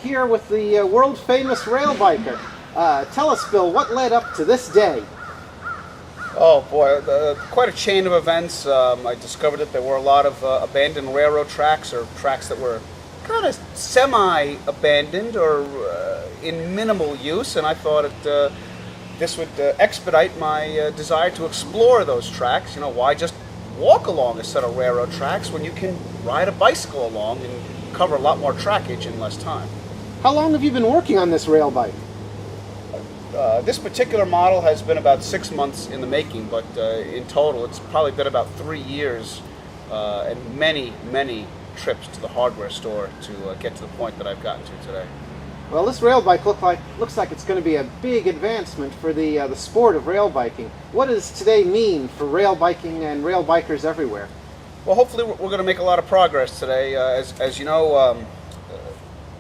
here with the world-famous rail biker. Tell us, Bill, what led up to this day? Oh boy, quite a chain of events. I discovered that there were a lot of abandoned railroad tracks, or tracks that were kind of semi-abandoned or in minimal use, and I thought this would expedite my desire to explore those tracks. You know, why just walk along a set of railroad tracks when you can ride a bicycle along and cover a lot more trackage in less time? How long have you been working on this rail bike? This particular model has been about 6 months in the making, but in total it's probably been about 3 years and many trips to the hardware store to get to the point that I've gotten to today. Well, this rail bike looks like it's going to be a big advancement for the sport of rail biking. What does today mean for rail biking and rail bikers everywhere? Well, hopefully we're going to make a lot of progress today. As you know,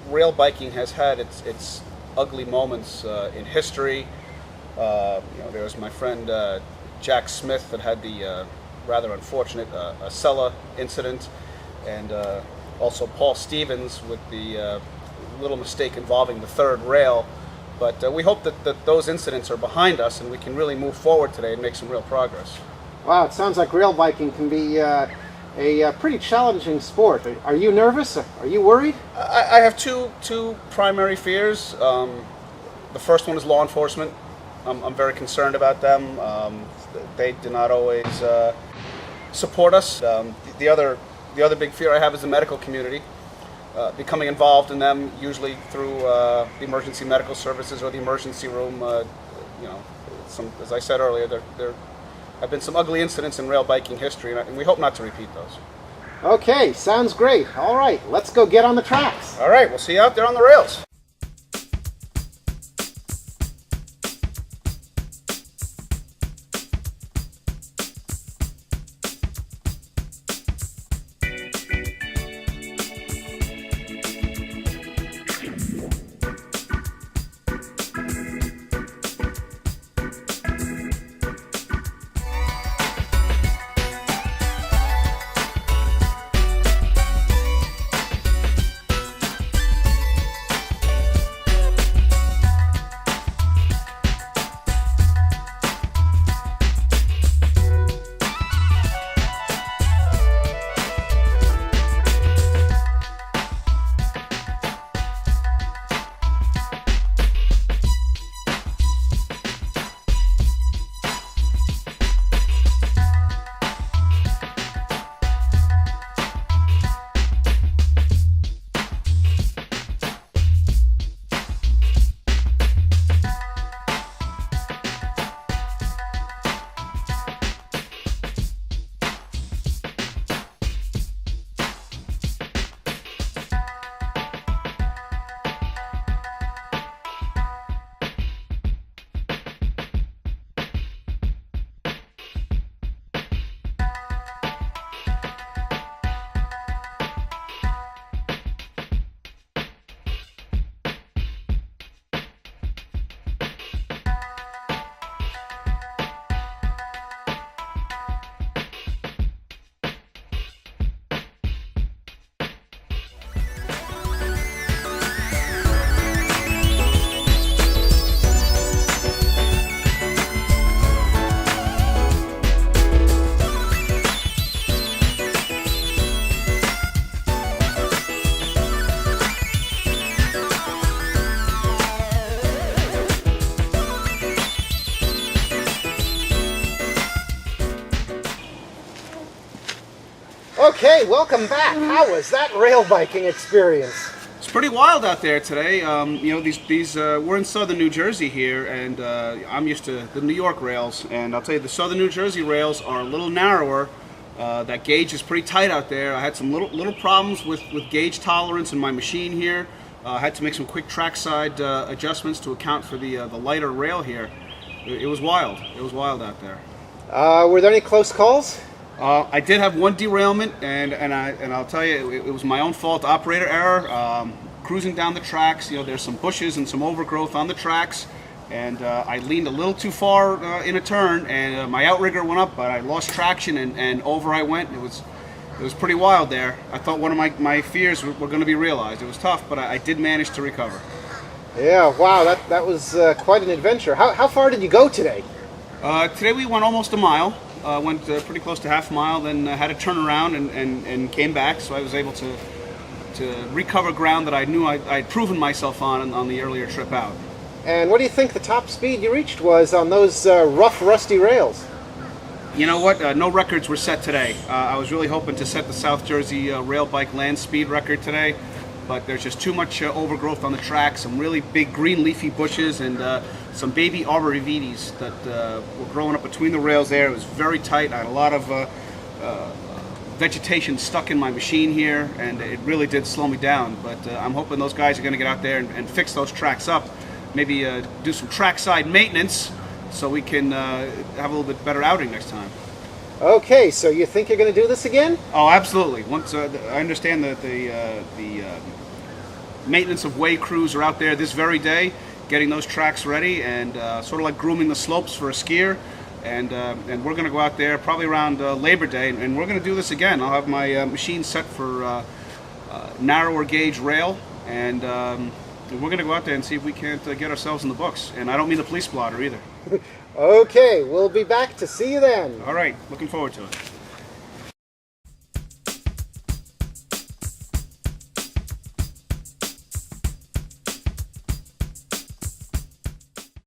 rail biking has had its ugly moments in history. There was my friend Jack Smith that had the rather unfortunate Acela incident, and also Paul Stevens with the little mistake involving the third rail. But we hope that those incidents are behind us and we can really move forward today and make some real progress. Wow, it sounds like rail biking can be a pretty challenging sport. Are you nervous? Are you worried? I have two primary fears. The first one is law enforcement. I'm very concerned about them. They do not always support us. The other big fear I have is the medical community. Becoming involved in them, usually through the emergency medical services or the emergency room. As I said earlier, there have been some ugly incidents in rail biking history, and we hope not to repeat those. Okay, sounds great. All right, let's go get on the tracks. All right, we'll see you out there on the rails. Okay, welcome back. How was that rail biking experience? It's pretty wild out there today. We're in southern New Jersey here, and I'm used to the New York rails, and I'll tell you, the southern New Jersey rails are a little narrower. That gauge is pretty tight out there. I had some little problems with gauge tolerance in my machine here. I had to make some quick trackside adjustments to account for the lighter rail here. It was wild. It was wild out there. Were there any close calls? I did have one derailment, and I'll tell you, it was my own fault, operator error. Cruising down the tracks, there's some bushes and some overgrowth on the tracks, and I leaned a little too far in a turn, and my outrigger went up, but I lost traction, and over I went. It was It was pretty wild there. I thought one of my fears were going to be realized. It was tough, but I did manage to recover. Yeah, wow, that was quite an adventure. How far did you go today? Today we went almost a mile. Went pretty close to half a mile, then had to turn around and came back, so I was able to recover ground that I knew I'd proven myself on the earlier trip out. And what do you think the top speed you reached was on those rough, rusty rails? You know what? No records were set today. I was really hoping to set the South Jersey rail bike land speed record today, but there's just too much overgrowth on the track, some really big green leafy bushes, and some baby arborvitaes that were growing up between the rails there. It was very tight. I had a lot of vegetation stuck in my machine here, and it really did slow me down. But I'm hoping those guys are going to get out there and fix those tracks up, maybe do some trackside maintenance, so we can have a little bit better outing next time. Okay, so you think you're going to do this again? Oh, absolutely. Once I understand that the maintenance of way crews are out there this very day, getting those tracks ready, and sort of like grooming the slopes for a skier. And we're going to go out there probably around Labor Day, and we're going to do this again. I'll have my machine set for narrower gauge rail, and we're going to go out there and see if we can't get ourselves in the books. And I don't mean the police blotter either. Okay, we'll be back to see you then. All right, looking forward to it.